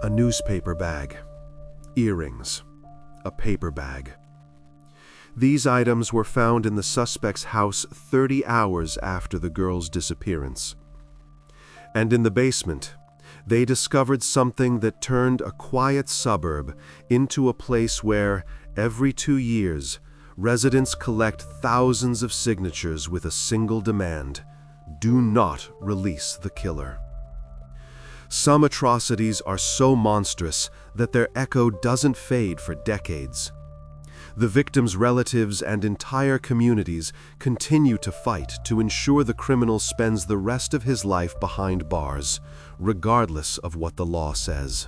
A newspaper bag, earrings, a paper bag. These items were found in the suspect's house 30 hours after the girl's disappearance. And in the basement, they discovered something that turned a quiet suburb into a place where, every 2 years, residents collect thousands of signatures with a single demand: do not release the killer. Some atrocities are so monstrous that their echo doesn't fade for decades. The victims' relatives and entire communities continue to fight to ensure the criminal spends the rest of his life behind bars, regardless of what the law says.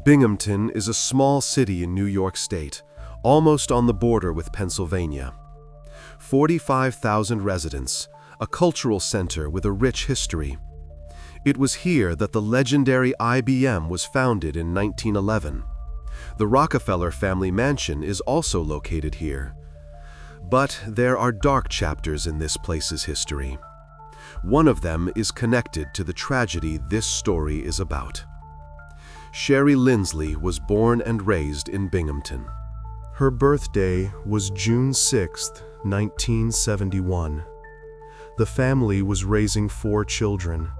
Binghamton is a small city in New York State, almost on the border with Pennsylvania. 45,000 residents, a cultural center with a rich history. It was here that the legendary IBM was founded in 1911. The Rockefeller family mansion is also located here. But there are dark chapters in this place's history. One of them is connected to the tragedy this story is about. Sherry Lindsley was born and raised in Binghamton. Her birthday was June 6, 1971. The family was raising 4 children.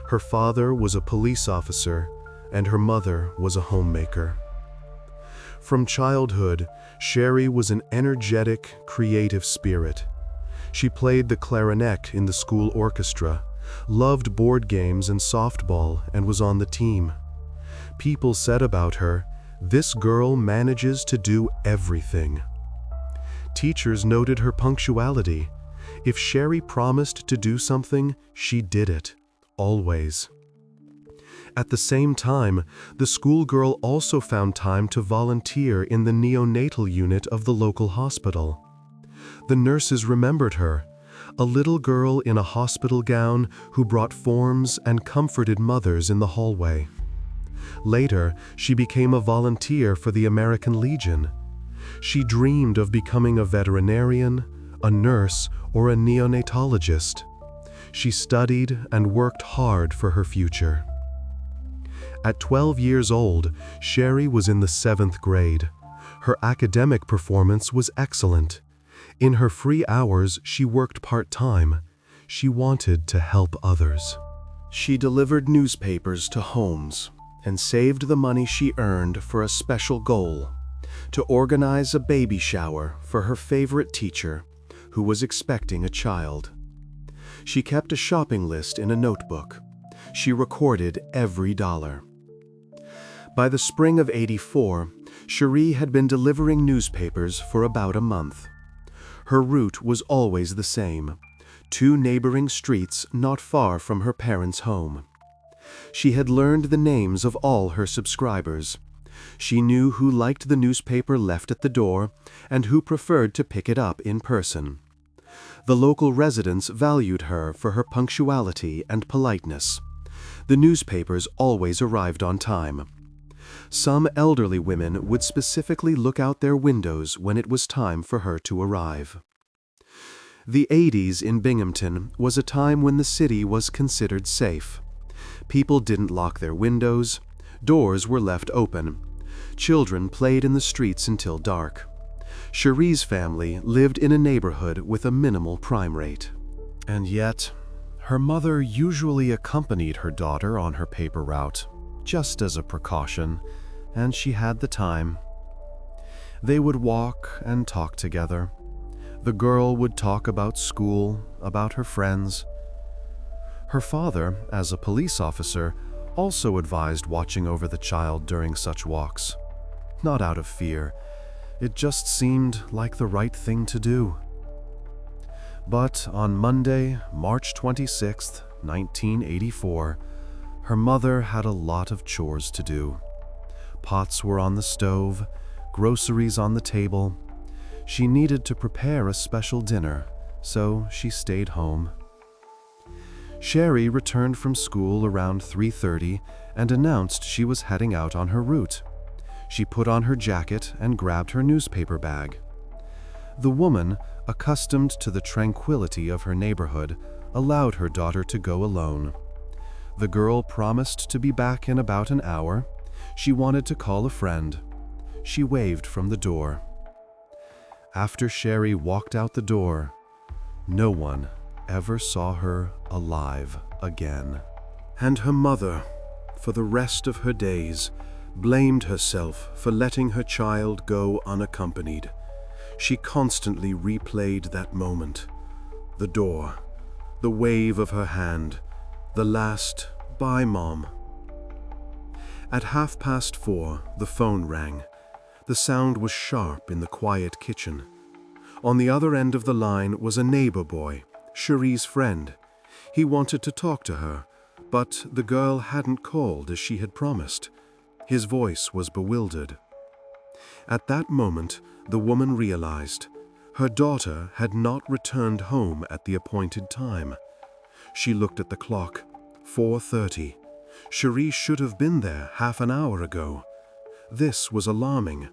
Her father was a police officer, and her mother was a homemaker. From childhood, Sherry was an energetic, creative spirit. She played the clarinet in the school orchestra, loved board games and softball, and was on the team. People said about her, "This girl manages to do everything." Teachers noted her punctuality. If Sherry promised to do something, she did it, always. At the same time, the schoolgirl also found time to volunteer in the neonatal unit of the local hospital. The nurses remembered her, a little girl in a hospital gown who brought forms and comforted mothers in the hallway. Later, she became a volunteer for the American Legion. She dreamed of becoming a veterinarian, a nurse, or a neonatologist. She studied and worked hard for her future. At 12 years old, Sherry was in the 7th grade. Her academic performance was excellent. In her free hours, she worked part-time. She wanted to help others. She delivered newspapers to homes and saved the money she earned for a special goal: to organize a baby shower for her favorite teacher, who was expecting a child. She kept a shopping list in a notebook. She recorded every dollar. By the spring of '84, Cherie had been delivering newspapers for about a month. Her route was always the same: 2 neighboring streets not far from her parents' home. She had learned the names of all her subscribers. She knew who liked the newspaper left at the door and who preferred to pick it up in person. The local residents valued her for her punctuality and politeness. The newspapers always arrived on time. Some elderly women would specifically look out their windows when it was time for her to arrive. The '80s in Binghamton was a time when the city was considered safe. People didn't lock their windows. Doors were left open. Children played in the streets until dark. Cherie's family lived in a neighborhood with a minimal crime rate. And yet, her mother usually accompanied her daughter on her paper route, just as a precaution, and she had the time. They would walk and talk together. The girl would talk about school, about her friends. Her father, as a police officer, also advised watching over the child during such walks. Not out of fear. It just seemed like the right thing to do. But on Monday, March 26, 1984, her mother had a lot of chores to do. Pots were on the stove, groceries on the table. She needed to prepare a special dinner, so she stayed home. Sherry returned from school around 3:30 and announced she was heading out on her route. She put on her jacket and grabbed her newspaper bag. The woman, accustomed to the tranquility of her neighborhood, allowed her daughter to go alone. The girl promised to be back in about an hour. She wanted to call a friend. She waved from the door. After Sherry walked out the door, no one ever saw her alive again. And her mother, for the rest of her days, blamed herself for letting her child go unaccompanied. She constantly replayed that moment. The door, the wave of her hand, the last, "Bye, Mom." At 4:30, the phone rang. The sound was sharp in the quiet kitchen. On the other end of the line was a neighbor boy, Cherie's friend. He wanted to talk to her, but the girl hadn't called as she had promised. His voice was bewildered. At that moment, the woman realized her daughter had not returned home at the appointed time. She looked at the clock. 4:30. Cherie should have been there half an hour ago. This was alarming.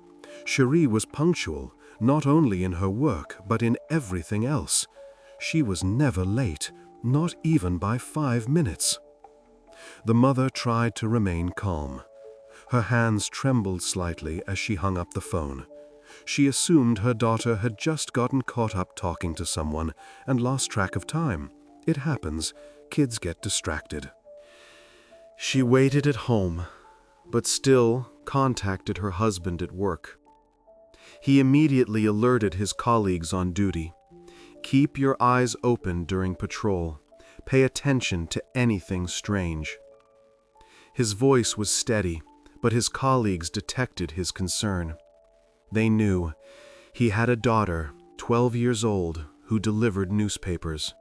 Cherie was punctual, not only in her work, but in everything else. She was never late, not even by 5 minutes. The mother tried to remain calm. Her hands trembled slightly as she hung up the phone. She assumed her daughter had just gotten caught up talking to someone and lost track of time. It happens. Kids get distracted. She waited at home, but still contacted her husband at work. He immediately alerted his colleagues on duty. Keep your eyes open during patrol. Pay attention to anything strange. His voice was steady, but his colleagues detected his concern. They knew he had a daughter, 12 years old, who delivered newspapers.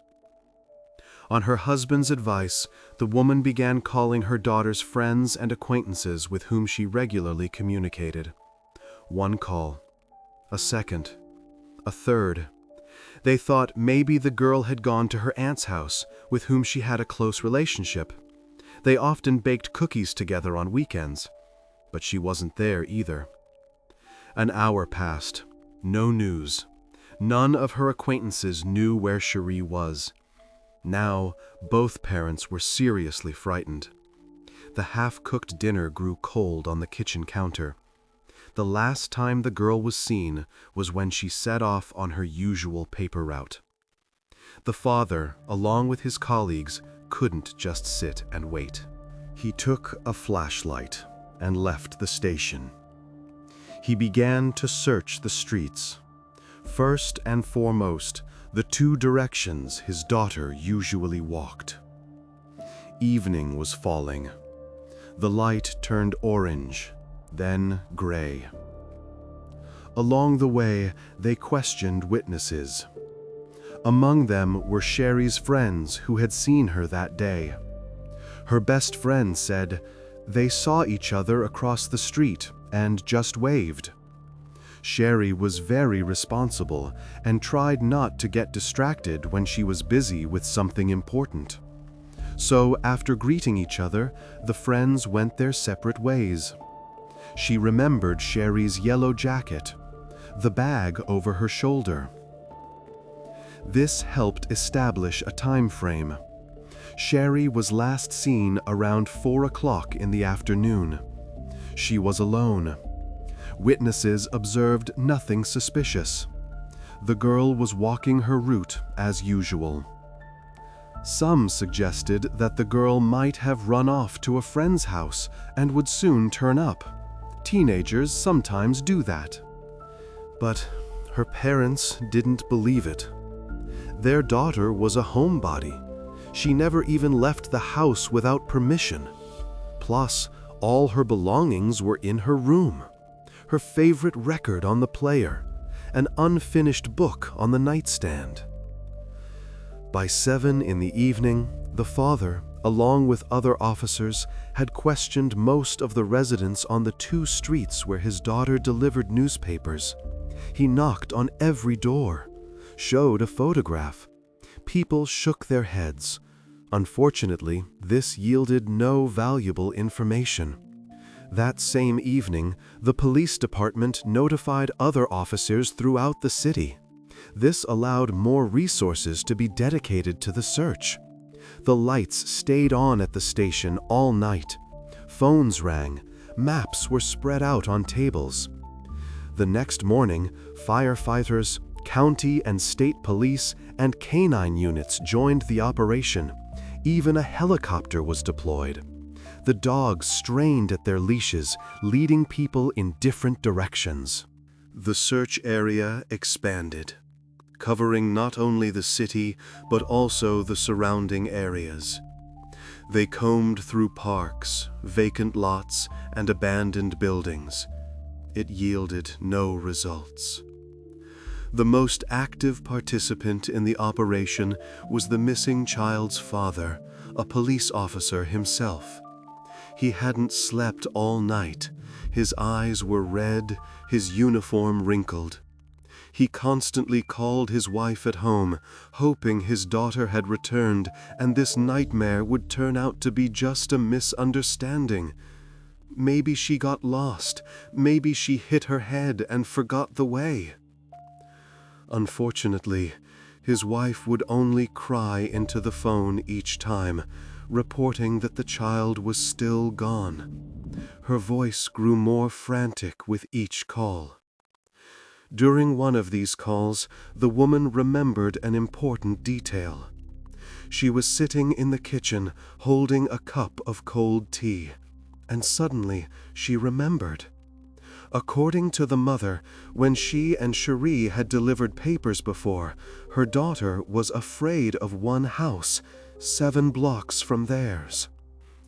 On her husband's advice, the woman began calling her daughter's friends and acquaintances with whom she regularly communicated. One call, a second, a third. They thought maybe the girl had gone to her aunt's house, with whom she had a close relationship. They often baked cookies together on weekends, but she wasn't there either. An hour passed. No news. None of her acquaintances knew where Cherie was. Now, both parents were seriously frightened. The half-cooked dinner grew cold on the kitchen counter. The last time the girl was seen was when she set off on her usual paper route. The father, along with his colleagues, couldn't just sit and wait. He took a flashlight and left the station. He began to search the streets. First and foremost, the 2 directions his daughter usually walked. Evening was falling. The light turned orange, then gray. Along the way, they questioned witnesses. Among them were Cherie's friends who had seen her that day. Her best friend said they saw each other across the street and just waved. Cherie was very responsible and tried not to get distracted when she was busy with something important. So after greeting each other, the friends went their separate ways. She remembered Cherie's yellow jacket, the bag over her shoulder. This helped establish a time frame. Cherie was last seen around 4 o'clock in the afternoon. She was alone. Witnesses observed nothing suspicious. The girl was walking her route as usual. Some suggested that the girl might have run off to a friend's house and would soon turn up. Teenagers sometimes do that. But her parents didn't believe it. Their daughter was a homebody. She never even left the house without permission. Plus, all her belongings were in her room. Her favorite record on the player, an unfinished book on the nightstand. By 7 in the evening, the father, along with other officers, had questioned most of the residents on the 2 streets where his daughter delivered newspapers. He knocked on every door, showed a photograph. People shook their heads. Unfortunately, this yielded no valuable information. That same evening, the police department notified other officers throughout the city. This allowed more resources to be dedicated to the search. The lights stayed on at the station all night. Phones rang. Maps were spread out on tables. The next morning, firefighters, county and state police, and canine units joined the operation. Even a helicopter was deployed. The dogs strained at their leashes, leading people in different directions. The search area expanded, covering not only the city but also the surrounding areas. They combed through parks, vacant lots, and abandoned buildings. It yielded no results. The most active participant in the operation was the missing child's father, a police officer himself. He hadn't slept all night. His eyes were red, his uniform wrinkled. He constantly called his wife at home, hoping his daughter had returned and this nightmare would turn out to be just a misunderstanding. Maybe she got lost. Maybe she hit her head and forgot the way. Unfortunately, his wife would only cry into the phone each time, reporting that the child was still gone. Her voice grew more frantic with each call. During one of these calls, the woman remembered an important detail. She was sitting in the kitchen holding a cup of cold tea, and suddenly she remembered. According to the mother, when she and Cherie had delivered papers before, her daughter was afraid of one house, 7 blocks from theirs.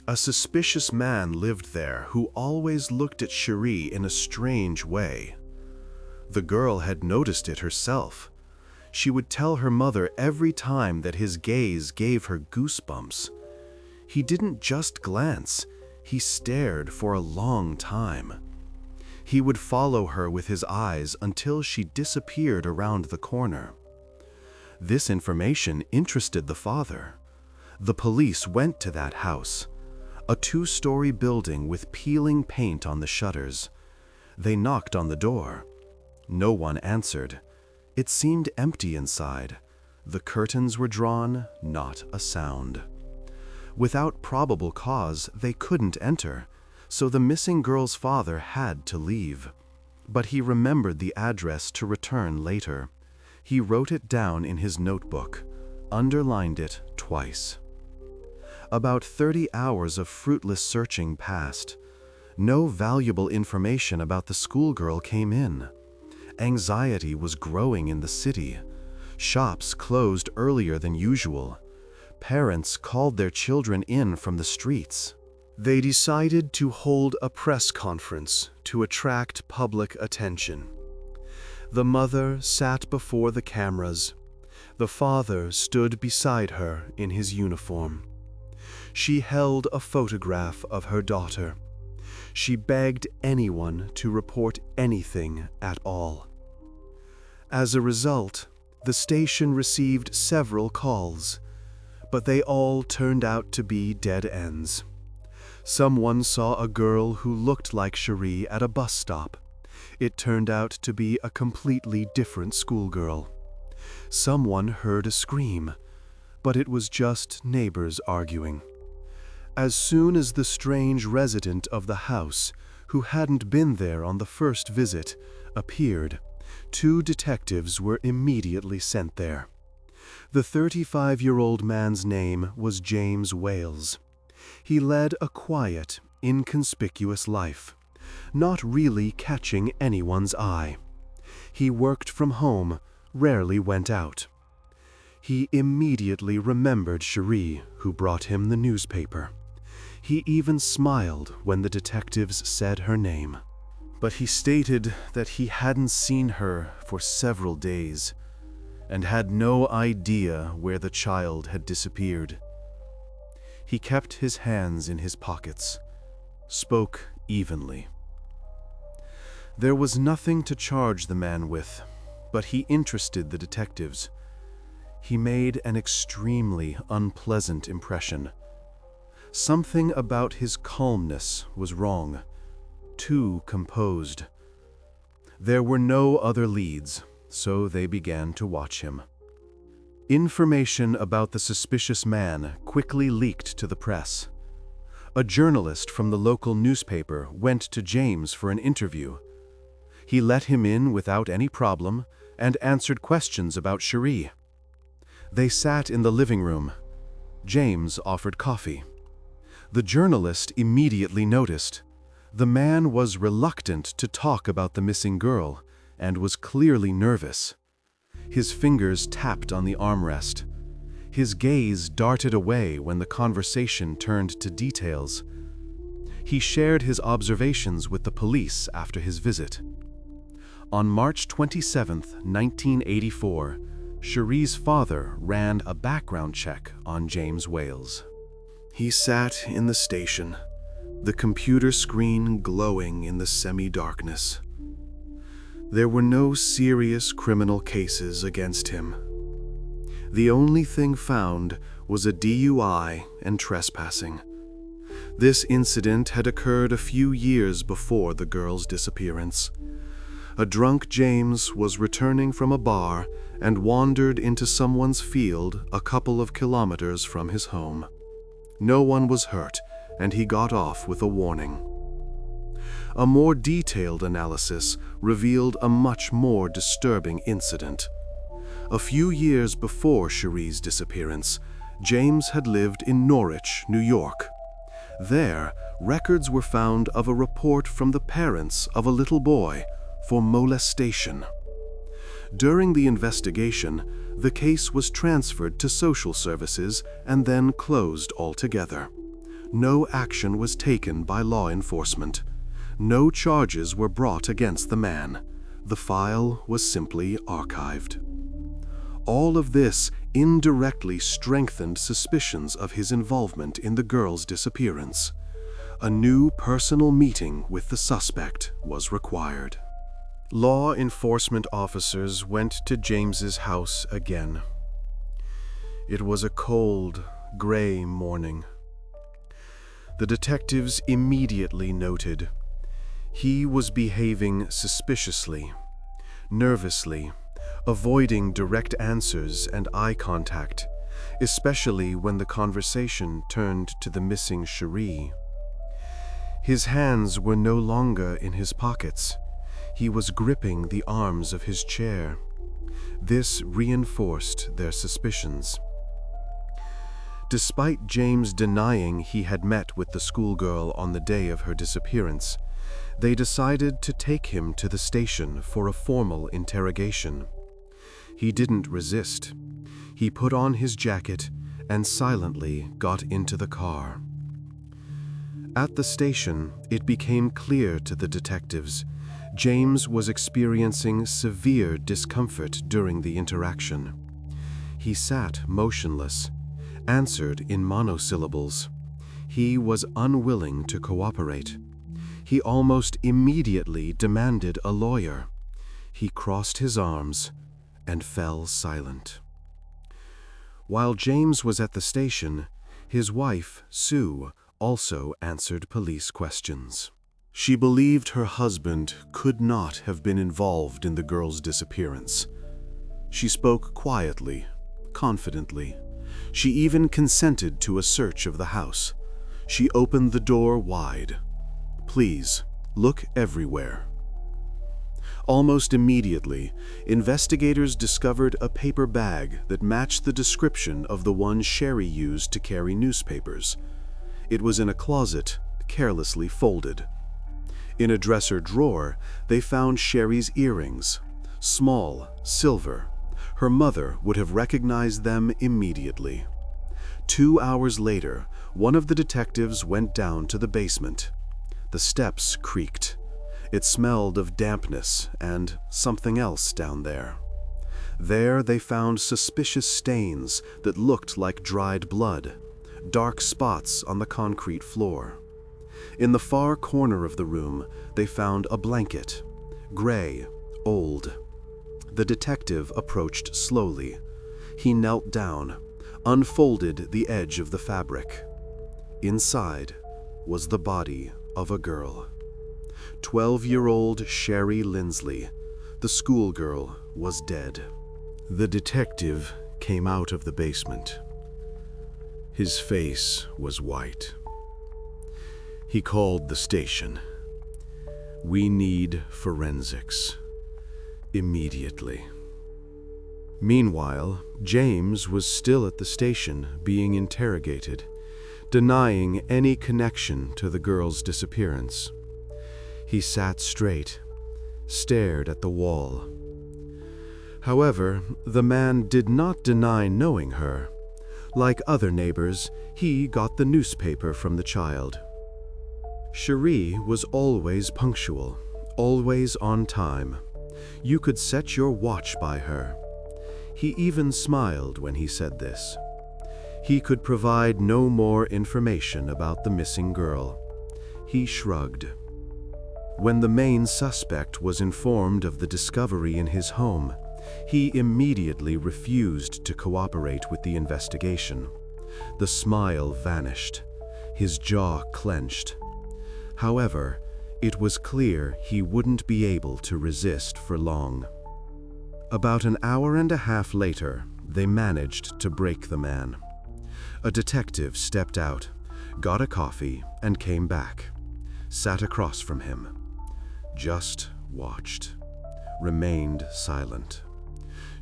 A suspicious man lived there who always looked at Cherie in a strange way. The girl had noticed it herself. She would tell her mother every time that his gaze gave her goosebumps. He didn't just glance, he stared for a long time. He would follow her with his eyes until she disappeared around the corner. This information interested the father. The police went to that house, a 2-story building with peeling paint on the shutters. They knocked on the door. No one answered. It seemed empty inside. The curtains were drawn, not a sound. Without probable cause, they couldn't enter, so the missing girl's father had to leave. But he remembered the address to return later. He wrote it down in his notebook, underlined it twice. About 30 hours of fruitless searching passed. No valuable information about the schoolgirl came in. Anxiety was growing in the city. Shops closed earlier than usual. Parents called their children in from the streets. They decided to hold a press conference to attract public attention. The mother sat before the cameras. The father stood beside her in his uniform. She held a photograph of her daughter. She begged anyone to report anything at all. As a result, the station received several calls, but they all turned out to be dead ends. Someone saw a girl who looked like Cherie at a bus stop. It turned out to be a completely different schoolgirl. Someone heard a scream, but it was just neighbors arguing. As soon as the strange resident of the house, who hadn't been there on the first visit, appeared, 2 detectives were immediately sent there. The 35-year-old man's name was James Wales. He led a quiet, inconspicuous life, not really catching anyone's eye. He worked from home, rarely went out. He immediately remembered Cherie, who brought him the newspaper. He even smiled when the detectives said her name. But he stated that he hadn't seen her for several days and had no idea where the child had disappeared. He kept his hands in his pockets, spoke evenly. There was nothing to charge the man with, but he interested the detectives. He made an extremely unpleasant impression. Something about his calmness was wrong, too composed. There were no other leads, so they began to watch him. Information about the suspicious man quickly leaked to the press. A journalist from the local newspaper went to James for an interview. He let him in without any problem and answered questions about Cherie. They sat in the living room. James offered coffee. The journalist immediately noticed. The man was reluctant to talk about the missing girl and was clearly nervous. His fingers tapped on the armrest. His gaze darted away when the conversation turned to details. He shared his observations with the police after his visit. On March 27, 1984, Cherie's father ran a background check on James Wales. He sat in the station, the computer screen glowing in the semi-darkness. There were no serious criminal cases against him. The only thing found was a DUI and trespassing. This incident had occurred a few years before the girl's disappearance. A drunk James was returning from a bar and wandered into someone's field a couple of kilometers from his home. No one was hurt, and he got off with a warning. A more detailed analysis revealed a much more disturbing incident. A few years before Cherie's disappearance, James had lived in Norwich, New York. There, records were found of a report from the parents of a little boy for molestation. During the investigation, the case was transferred to social services and then closed altogether. No action was taken by law enforcement. No charges were brought against the man. The file was simply archived. All of this indirectly strengthened suspicions of his involvement in the girl's disappearance. A new personal meeting with the suspect was required. Law enforcement officers went to James's house again. It was a cold, gray morning. The detectives immediately noted he was behaving suspiciously, nervously, avoiding direct answers and eye contact, especially when the conversation turned to the missing Cherie. His hands were no longer in his pockets. He was gripping the arms of his chair. This reinforced their suspicions. Despite James denying he had met with the schoolgirl on the day of her disappearance, they decided to take him to the station for a formal interrogation. He didn't resist. He put on his jacket and silently got into the car. At the station, it became clear to the detectives James was experiencing severe discomfort during the interaction. He sat motionless, answered in monosyllables. He was unwilling to cooperate. He almost immediately demanded a lawyer. He crossed his arms and fell silent. While James was at the station, his wife, Sue, also answered police questions. She believed her husband could not have been involved in the girl's disappearance. She spoke quietly, confidently. She even consented to a search of the house. She opened the door wide. "Please, look everywhere." Almost immediately, investigators discovered a paper bag that matched the description of the one Cherie used to carry newspapers. It was in a closet, carelessly folded. In a dresser drawer, they found Cherie's earrings, small, silver. Her mother would have recognized them immediately. 2 hours later, one of the detectives went down to the basement. The steps creaked. It smelled of dampness and something else down there. There they found suspicious stains that looked like dried blood, dark spots on the concrete floor. In the far corner of the room, they found a blanket, gray, old. The detective approached slowly. He knelt down, unfolded the edge of the fabric. Inside was the body of a girl. 12-year-old Cherie Lindsley, the schoolgirl, was dead. The detective came out of the basement. His face was white. He called the station. "We need forensics. Immediately." Meanwhile, James was still at the station being interrogated, denying any connection to the girl's disappearance. He sat straight, stared at the wall. However, the man did not deny knowing her. Like other neighbors, he got the newspaper from the child. Cherie was always punctual, always on time. You could set your watch by her. He even smiled when he said this. He could provide no more information about the missing girl. He shrugged. When the main suspect was informed of the discovery in his home, he immediately refused to cooperate with the investigation. The smile vanished. His jaw clenched. However, it was clear he wouldn't be able to resist for long. About an hour and a half later, they managed to break the man. A detective stepped out, got a coffee, and came back. Sat across from him. Just watched. Remained silent.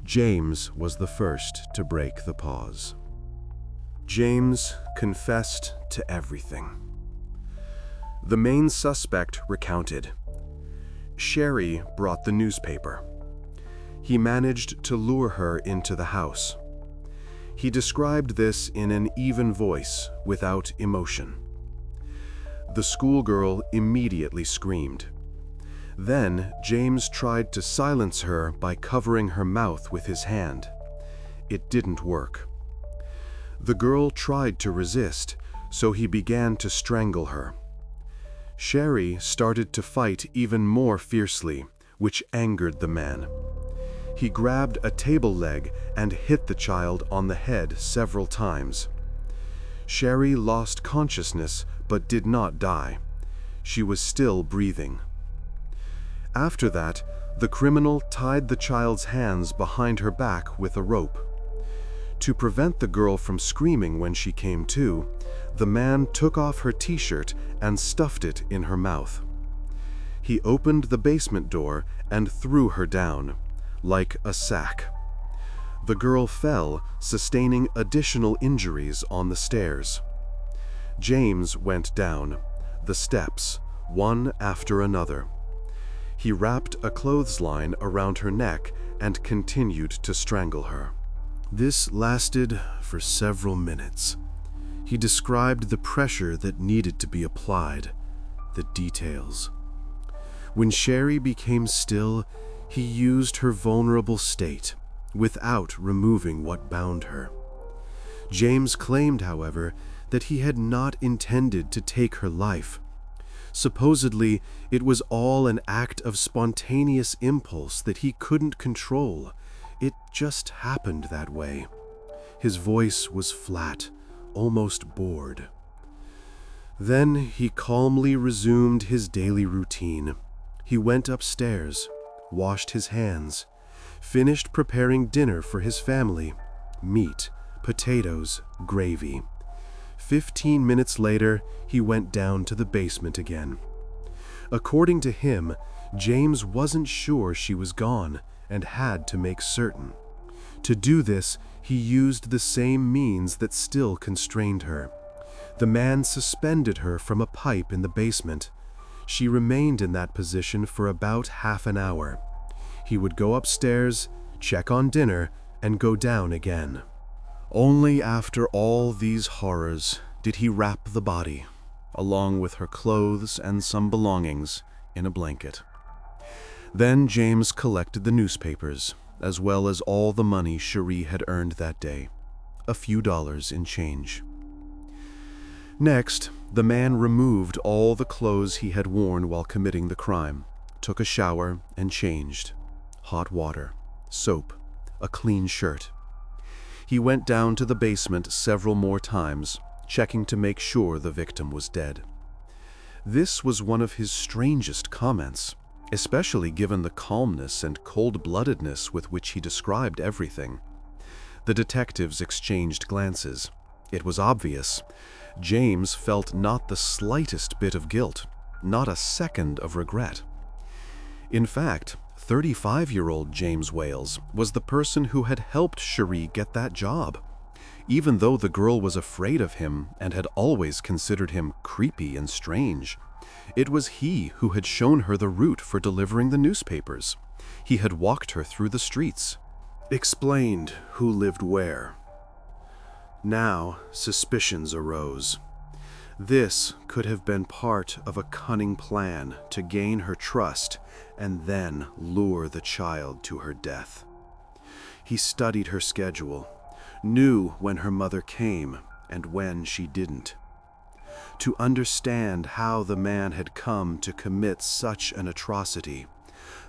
James was the first to break the pause. James confessed to everything. The main suspect recounted. Cherie brought the newspaper. He managed to lure her into the house. He described this in an even voice, without emotion. The schoolgirl immediately screamed. Then James tried to silence her by covering her mouth with his hand. It didn't work. The girl tried to resist, so he began to strangle her. Cherie started to fight even more fiercely, which angered the man. He grabbed a table leg and hit the child on the head several times. Cherie lost consciousness but did not die. She was still breathing. After that, the criminal tied the child's hands behind her back with a rope. To prevent the girl from screaming when she came to, the man took off her t-shirt and stuffed it in her mouth. He opened the basement door and threw her down, like a sack. The girl fell, sustaining additional injuries on the stairs. James went down, the steps, one after another. He wrapped a clothesline around her neck and continued to strangle her. This lasted for several minutes. He described the pressure that needed to be applied, the details. When Cherie became still, he used her vulnerable state, without removing what bound her. James claimed, however, that he had not intended to take her life. Supposedly, it was all an act of spontaneous impulse that he couldn't control. It just happened that way. His voice was flat, almost bored. Then he calmly resumed his daily routine. He went upstairs, washed his hands, finished preparing dinner for his family: meat, potatoes, gravy. 15 minutes later, he went down to the basement again. According to him, James wasn't sure she was gone and had to make certain. To do this, he used the same means that still constrained her. The man suspended her from a pipe in the basement. She remained in that position for about half an hour. He would go upstairs, check on dinner, and go down again. Only after all these horrors did he wrap the body, along with her clothes and some belongings, in a blanket. Then James collected the newspapers, as well as all the money Cherie had earned that day, a few dollars in change. Next, the man removed all the clothes he had worn while committing the crime, took a shower and changed. Hot water, soap, a clean shirt. He went down to the basement several more times, checking to make sure the victim was dead. This was one of his strangest comments, especially given the calmness and cold-bloodedness with which he described everything. The detectives exchanged glances. It was obvious. James felt not the slightest bit of guilt, not a second of regret. In fact, 35-year-old James Wales was the person who had helped Cherie get that job. Even though the girl was afraid of him and had always considered him creepy and strange, it was he who had shown her the route for delivering the newspapers. He had walked her through the streets, explained who lived where. Now, suspicions arose. This could have been part of a cunning plan to gain her trust and then lure the child to her death. He studied her schedule, knew when her mother came and when she didn't. To understand how the man had come to commit such an atrocity,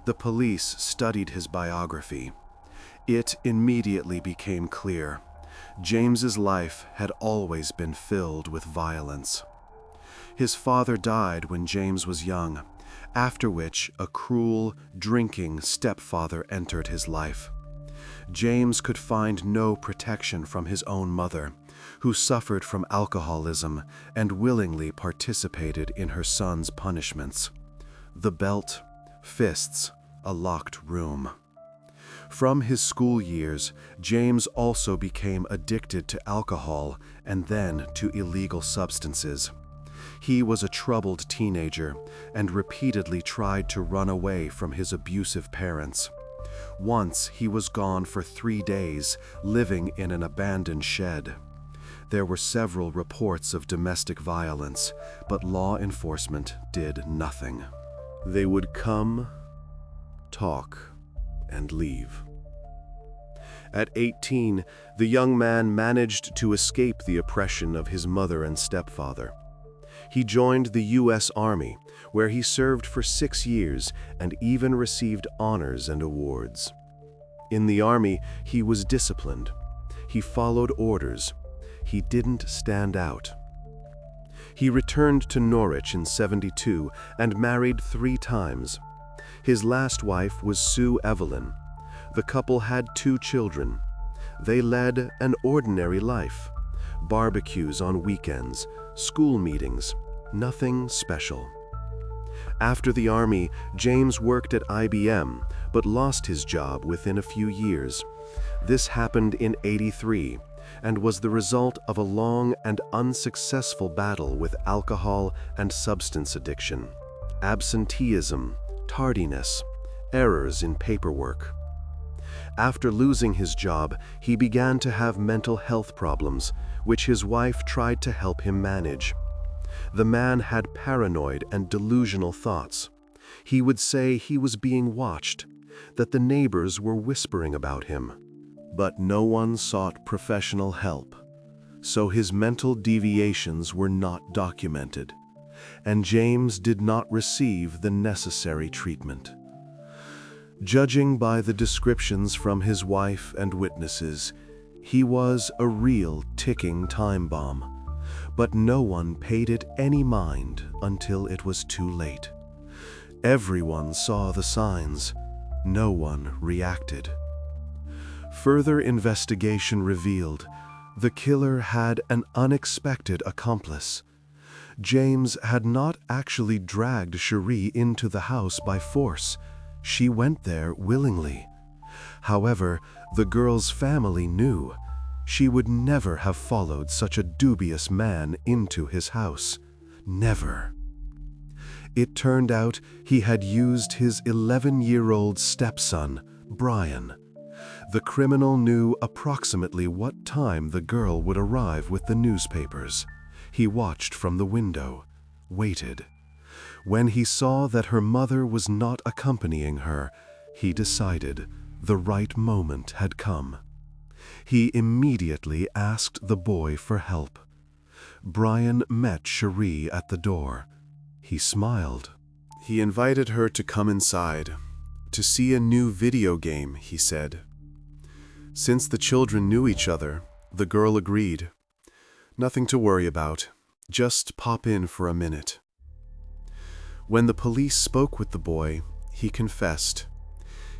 the police studied his biography. It immediately became clear. James's life had always been filled with violence. His father died when James was young, after which a cruel, drinking stepfather entered his life. James could find no protection from his own mother, who suffered from alcoholism and willingly participated in her son's punishments. The belt, fists, a locked room. From his school years, James also became addicted to alcohol and then to illegal substances. He was a troubled teenager and repeatedly tried to run away from his abusive parents. Once he was gone for 3 days, living in an abandoned shed. There were several reports of domestic violence, but law enforcement did nothing. They would come, talk, and leave. At 18, the young man managed to escape the oppression of his mother and stepfather. He joined the U.S. Army, where he served for 6 years and even received honors and awards. In the Army, he was disciplined. He followed orders. He didn't stand out. He returned to Norwich in '72 and married 3 times. His last wife was Sue Evelyn. The couple had 2 children. They led an ordinary life. Barbecues on weekends, school meetings, nothing special. After the Army, James worked at IBM, but lost his job within a few years. This happened in '83 and was the result of a long and unsuccessful battle with alcohol and substance addiction, absenteeism, tardiness, errors in paperwork. After losing his job, he began to have mental health problems, which his wife tried to help him manage. The man had paranoid and delusional thoughts. He would say he was being watched, that the neighbors were whispering about him. But no one sought professional help, so his mental deviations were not documented, and James did not receive the necessary treatment. Judging by the descriptions from his wife and witnesses, he was a real ticking time bomb, but no one paid it any mind until it was too late. Everyone saw the signs. No one reacted. Further investigation revealed the killer had an unexpected accomplice. James had not actually dragged Cherie into the house by force. She went there willingly. However, the girl's family knew. She would never have followed such a dubious man into his house. Never. It turned out he had used his 11-year-old stepson, Brian. The criminal knew approximately what time the girl would arrive with the newspapers. He watched from the window, waited. When he saw that her mother was not accompanying her, he decided the right moment had come. He immediately asked the boy for help. Brian met Cherie at the door. He smiled. He invited her to come inside, to see a new video game, he said. Since the children knew each other, the girl agreed. Nothing to worry about. Just pop in for a minute. When the police spoke with the boy, he confessed.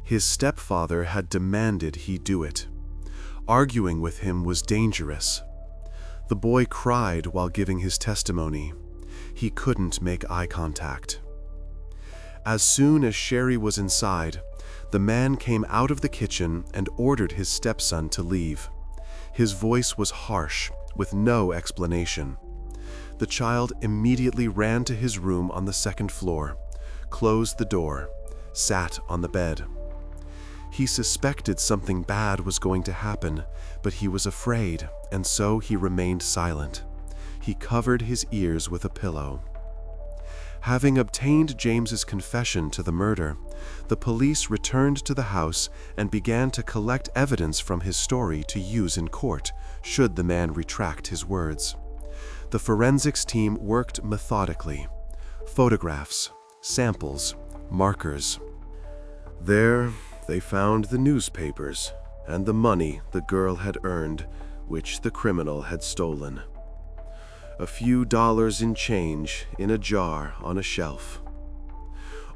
His stepfather had demanded he do it. Arguing with him was dangerous. The boy cried while giving his testimony. He couldn't make eye contact. As soon as Sherry was inside, the man came out of the kitchen and ordered his stepson to leave. His voice was harsh, with no explanation. The child immediately ran to his room on the second floor, closed the door, sat on the bed. He suspected something bad was going to happen, but he was afraid, and so he remained silent. He covered his ears with a pillow. Having obtained James's confession to the murder, the police returned to the house and began to collect evidence from his story to use in court, should the man retract his words. The forensics team worked methodically. Photographs, samples, markers. There, they found the newspapers and the money the girl had earned, which the criminal had stolen. A few dollars in change in a jar on a shelf.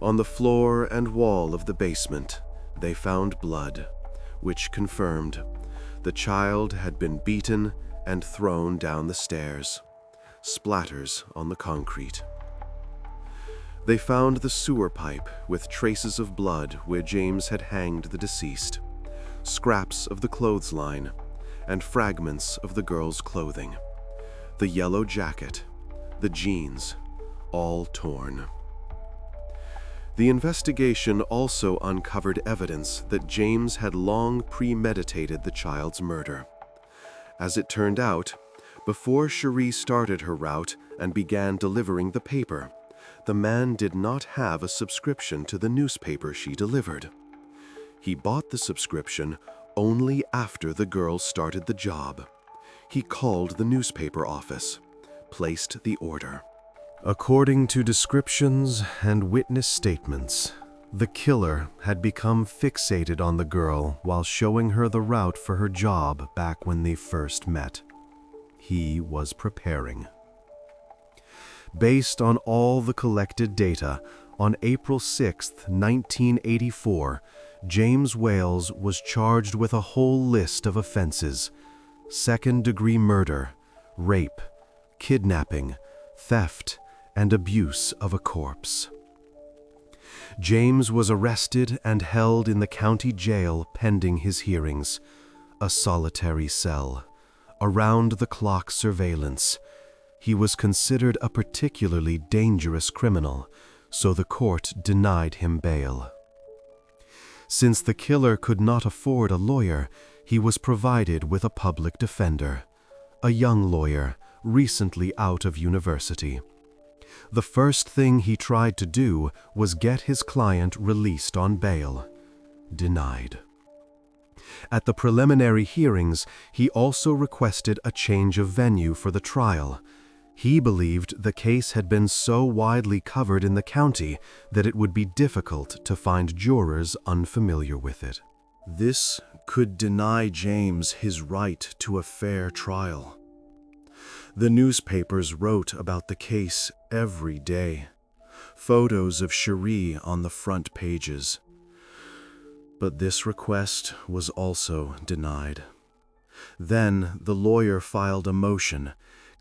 On the floor and wall of the basement, they found blood, which confirmed the child had been beaten and thrown down the stairs, splatters on the concrete. They found the sewer pipe with traces of blood where James had hanged the deceased, scraps of the clothesline, and fragments of the girl's clothing. The yellow jacket, the jeans, all torn. The investigation also uncovered evidence that James had long premeditated the child's murder. As it turned out, before Cherie started her route and began delivering the paper, the man did not have a subscription to the newspaper she delivered. He bought the subscription only after the girl started the job. He called the newspaper office, placed the order. According to descriptions and witness statements, the killer had become fixated on the girl while showing her the route for her job back when they first met. He was preparing. Based on all the collected data, on April 6, 1984, James Wales was charged with a whole list of offenses: second-degree murder, rape, kidnapping, theft, and abuse of a corpse. James was arrested and held in the county jail pending his hearings, a solitary cell, around-the-clock surveillance. He was considered a particularly dangerous criminal, so the court denied him bail. Since the killer could not afford a lawyer, he was provided with a public defender, a young lawyer recently out of university. The first thing he tried to do was get his client released on bail. Denied. At the preliminary hearings, he also requested a change of venue for the trial. He believed the case had been so widely covered in the county that it would be difficult to find jurors unfamiliar with it. This could deny James his right to a fair trial. The newspapers wrote about the case every day. Photos of Cherie on the front pages. But this request was also denied. Then the lawyer filed a motion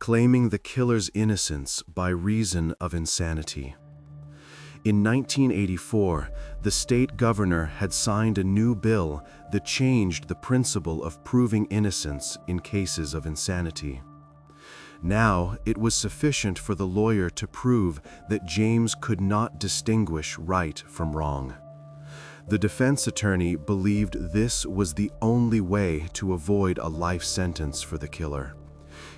claiming the killer's innocence by reason of insanity. In 1984, the state governor had signed a new bill that changed the principle of proving innocence in cases of insanity. Now, it was sufficient for the lawyer to prove that James could not distinguish right from wrong. The defense attorney believed this was the only way to avoid a life sentence for the killer.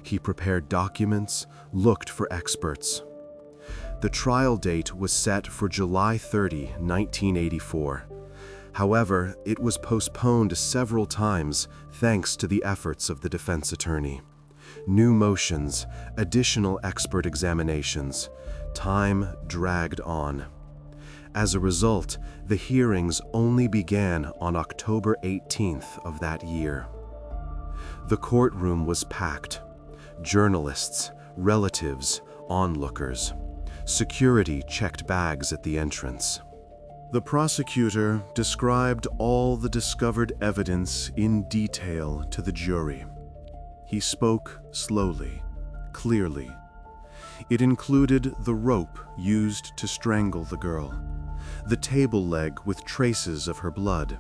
He prepared documents, looked for experts. The trial date was set for July 30, 1984. However, it was postponed several times thanks to the efforts of the defense attorney. New motions, additional expert examinations. Time dragged on. As a result, the hearings only began on October 18th of that year. The courtroom was packed. Journalists, relatives, onlookers. Security checked bags at the entrance. The prosecutor described all the discovered evidence in detail to the jury. He spoke slowly, clearly. It included the rope used to strangle the girl, the table leg with traces of her blood,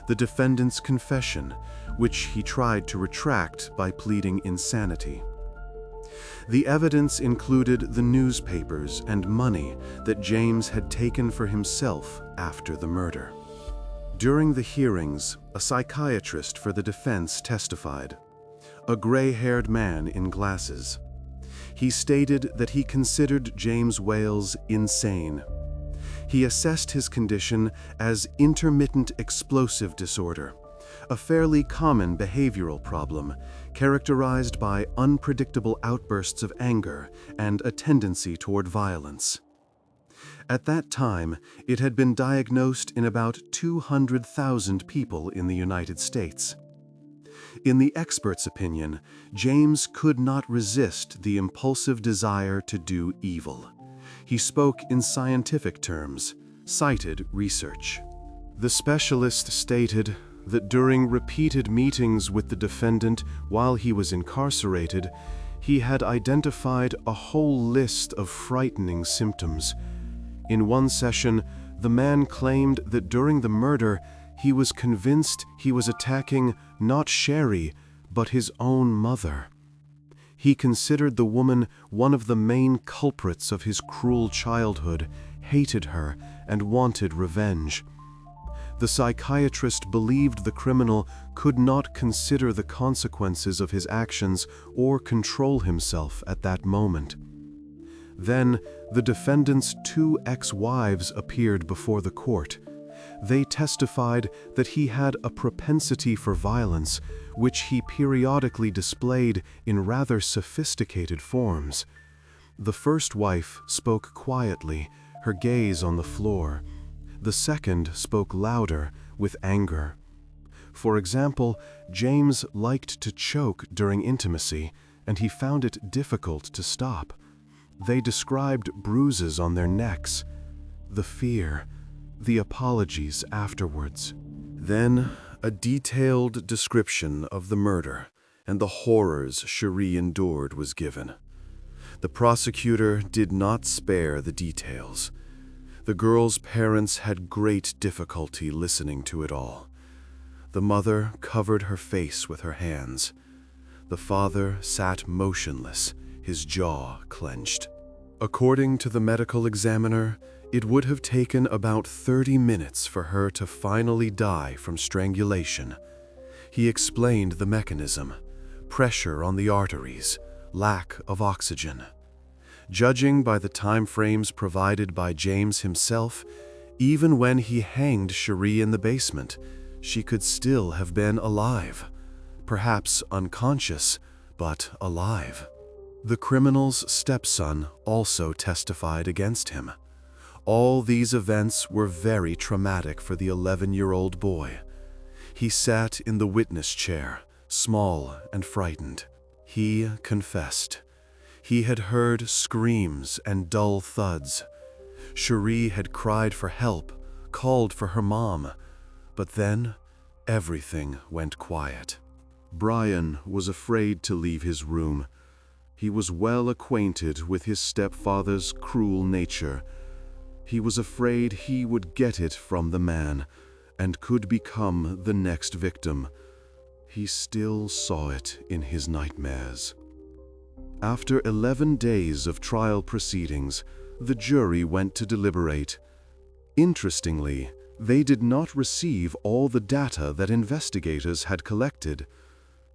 the defendant's confession, which he tried to retract by pleading insanity. The evidence included the newspapers and money that James had taken for himself after the murder. During the hearings, a psychiatrist for the defense testified, a gray-haired man in glasses. He stated that he considered James Wales insane. He assessed his condition as intermittent explosive disorder, a fairly common behavioral problem characterized by unpredictable outbursts of anger and a tendency toward violence. At that time, it had been diagnosed in about 200,000 people in the United States. In the expert's opinion, James could not resist the impulsive desire to do evil. He spoke in scientific terms, cited research. The specialist stated that during repeated meetings with the defendant while he was incarcerated, he had identified a whole list of frightening symptoms. In one session, the man claimed that during the murder, he was convinced he was attacking not Sherry, but his own mother. He considered the woman one of the main culprits of his cruel childhood, hated her, and wanted revenge. The psychiatrist believed the criminal could not consider the consequences of his actions or control himself at that moment. Then, the defendant's 2 ex-wives appeared before the court. They testified that he had a propensity for violence, which he periodically displayed in rather sophisticated forms. The first wife spoke quietly, her gaze on the floor. The second spoke louder, with anger. For example, James liked to choke during intimacy, and he found it difficult to stop. They described bruises on their necks, the fear, the apologies afterwards. Then, a detailed description of the murder and the horrors Cherie endured was given. The prosecutor did not spare the details. The girl's parents had great difficulty listening to it all. The mother covered her face with her hands. The father sat motionless, his jaw clenched. According to the medical examiner, it would have taken about 30 minutes for her to finally die from strangulation. He explained the mechanism: pressure on the arteries, lack of oxygen. Judging by the time frames provided by James himself, even when he hanged Cherie in the basement, she could still have been alive. Perhaps unconscious, but alive. The criminal's stepson also testified against him. All these events were very traumatic for the 11-year-old boy. He sat in the witness chair, small and frightened. He confessed. He had heard screams and dull thuds. Cherie had cried for help, called for her mom, but then everything went quiet. Brian was afraid to leave his room. He was well acquainted with his stepfather's cruel nature. He was afraid he would get it from the man and could become the next victim. He still saw it in his nightmares. After 11 days of trial proceedings, the jury went to deliberate. Interestingly, they did not receive all the data that investigators had collected.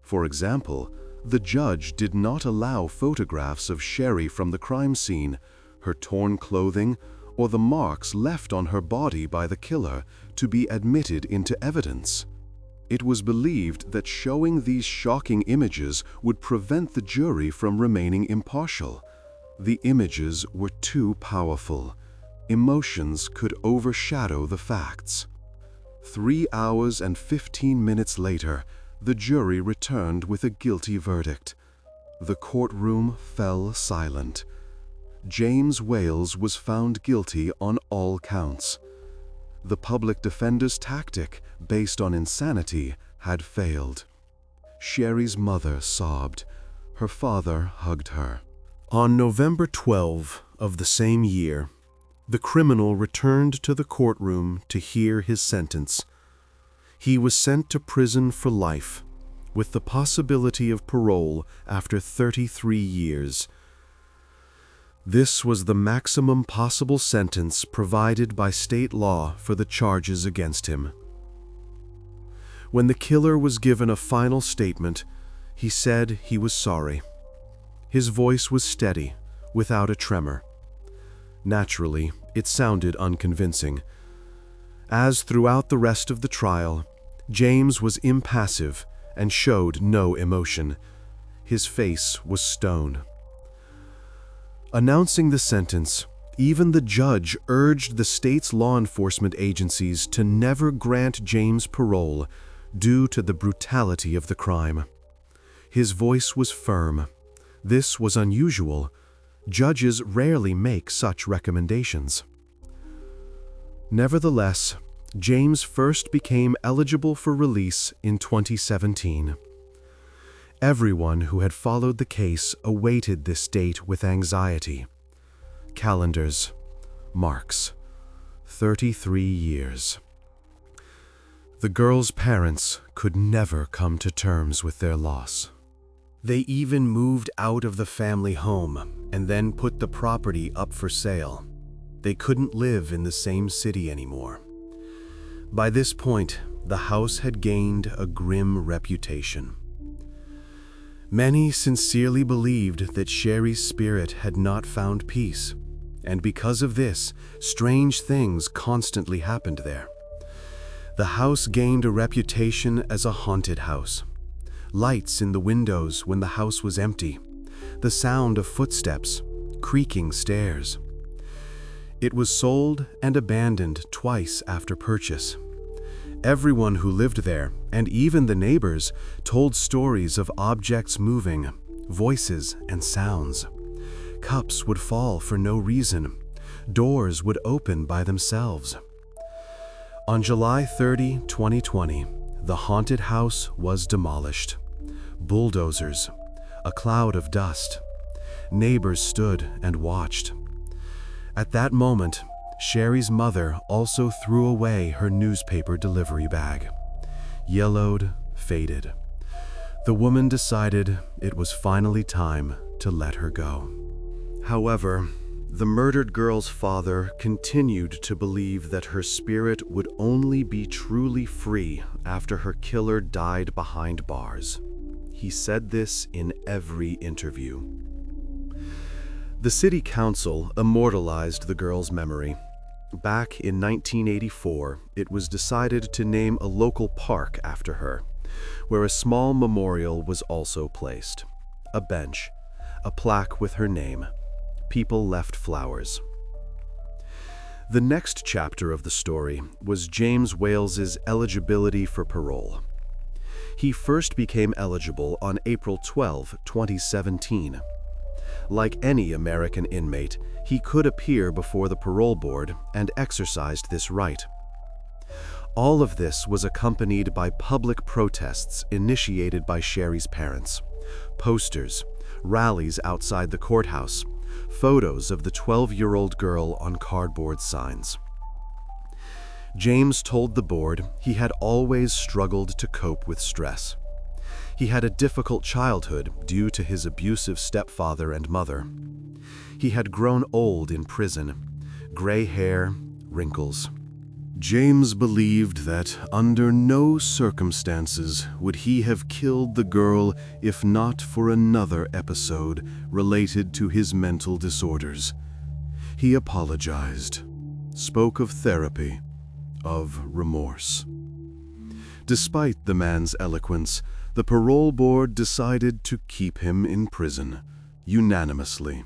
For example, the judge did not allow photographs of Sherry from the crime scene, her torn clothing, or the marks left on her body by the killer to be admitted into evidence. It was believed that showing these shocking images would prevent the jury from remaining impartial. The images were too powerful. Emotions could overshadow the facts. 3 hours and 15 minutes later, the jury returned with a guilty verdict. The courtroom fell silent. James Wales was found guilty on all counts. The public defender's tactic, based on insanity, had failed. Sherry's mother sobbed. Her father hugged her. On November 12 of the same year, the criminal returned to the courtroom to hear his sentence. He was sent to prison for life, with the possibility of parole after 33 years. This was the maximum possible sentence provided by state law for the charges against him. When the killer was given a final statement, he said he was sorry. His voice was steady, without a tremor. Naturally, it sounded unconvincing. As throughout the rest of the trial, James was impassive and showed no emotion. His face was stone. Announcing the sentence, even the judge urged the state's law enforcement agencies to never grant James parole due to the brutality of the crime. His voice was firm. This was unusual. Judges rarely make such recommendations. Nevertheless, James first became eligible for release in 2017. Everyone who had followed the case awaited this date with anxiety. Calendars, marks, 33 years. The girl's parents could never come to terms with their loss. They even moved out of the family home and then put the property up for sale. They couldn't live in the same city anymore. By this point, the house had gained a grim reputation. Many sincerely believed that Sherry's spirit had not found peace, and because of this, strange things constantly happened there. The house gained a reputation as a haunted house. Lights in the windows when the house was empty, the sound of footsteps, creaking stairs. It was sold and abandoned twice after purchase. Everyone who lived there, and even the neighbors, told stories of objects moving, voices and sounds. Cups would fall for no reason. Doors would open by themselves. On July 30, 2020, the haunted house was demolished. Bulldozers, a cloud of dust. Neighbors stood and watched. At that moment, Sherry's mother also threw away her newspaper delivery bag. Yellowed, faded. The woman decided it was finally time to let her go. However, the murdered girl's father continued to believe that her spirit would only be truly free after her killer died behind bars. He said this in every interview. The city council immortalized the girl's memory. Back in 1984, it was decided to name a local park after her, where a small memorial was also placed. A bench, a plaque with her name. People left flowers. The next chapter of the story was James Wales's eligibility for parole. He first became eligible on April 12, 2017. Like any American inmate, he could appear before the parole board and exercised this right. All of this was accompanied by public protests initiated by Sherry's parents, posters, rallies outside the courthouse, photos of the 12-year-old girl on cardboard signs. James told the board he had always struggled to cope with stress. He had a difficult childhood due to his abusive stepfather and mother. He had grown old in prison, gray hair, wrinkles. James believed that under no circumstances would he have killed the girl if not for another episode related to his mental disorders. He apologized, spoke of therapy, of remorse. Despite the man's eloquence, the parole board decided to keep him in prison, unanimously.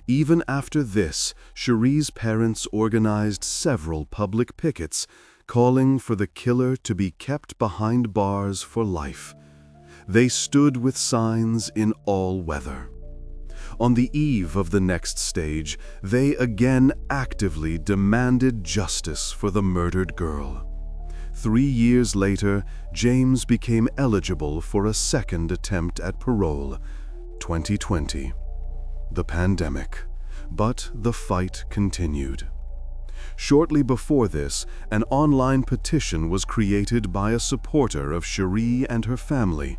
Even after this, Cherie's parents organized several public pickets calling for the killer to be kept behind bars for life. They stood with signs in all weather. On the eve of the next stage, they again actively demanded justice for the murdered girl. 3 years later, James became eligible for a second attempt at parole, 2020. The pandemic. But the fight continued. Shortly before this, an online petition was created by a supporter of Cherie and her family.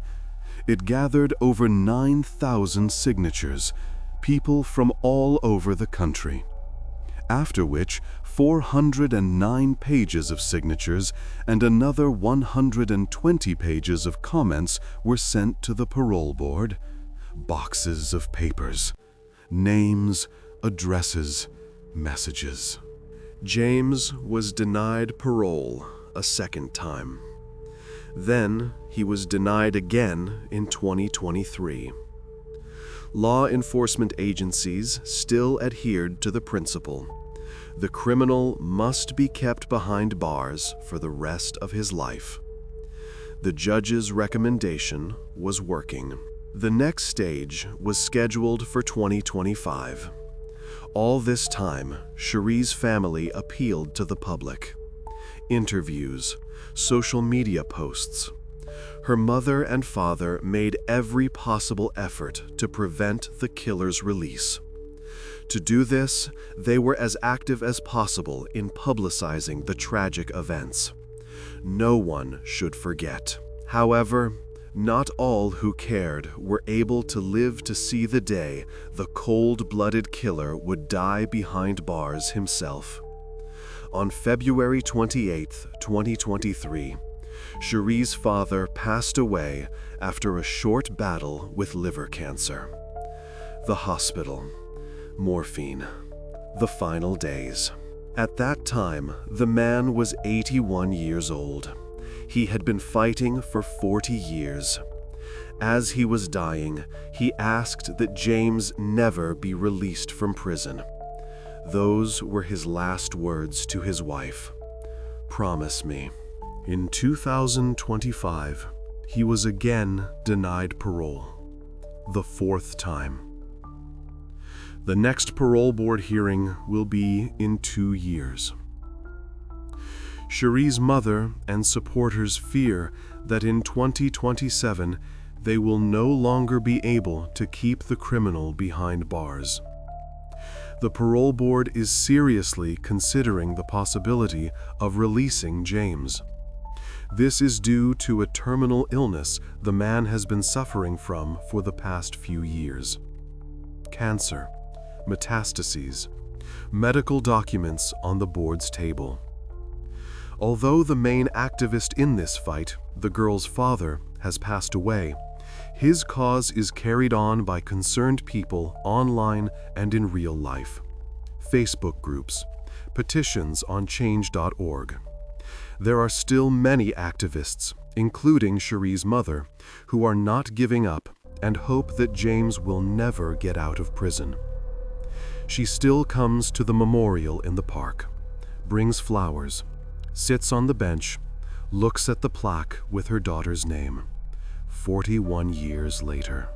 It gathered over 9,000 signatures, people from all over the country. After which, 409 pages of signatures and another 120 pages of comments were sent to the parole board. Boxes of papers. Names, addresses, messages. James was denied parole a second time. Then he was denied again in 2023. Law enforcement agencies still adhered to the principle: the criminal must be kept behind bars for the rest of his life. The judge's recommendation was working. The next stage was scheduled for 2025. All this time, Cherie's family appealed to the public. Interviews, social media posts. Her mother and father made every possible effort to prevent the killer's release. To do this, they were as active as possible in publicizing the tragic events. No one should forget. However, not all who cared were able to live to see the day the cold-blooded killer would die behind bars himself. On February 28, 2023, Cherie's father passed away after a short battle with liver cancer. The hospital. Morphine. The final days. At that time, the man was 81 years old. He had been fighting for 40 years. As he was dying, he asked that James never be released from prison. Those were his last words to his wife. "Promise me." In 2025, he was again denied parole, the 4th time. The next parole board hearing will be in 2 years. Cherie's mother and supporters fear that in 2027 they will no longer be able to keep the criminal behind bars. The parole board is seriously considering the possibility of releasing James. This is due to a terminal illness the man has been suffering from for the past few years. Cancer, metastases, medical documents on the board's table. Although the main activist in this fight, the girl's father, has passed away, his cause is carried on by concerned people online and in real life. Facebook groups, petitions on change.org. There are still many activists, including Cherie's mother, who are not giving up and hope that James will never get out of prison. She still comes to the memorial in the park, brings flowers, sits on the bench, looks at the plaque with her daughter's name, 41 years later.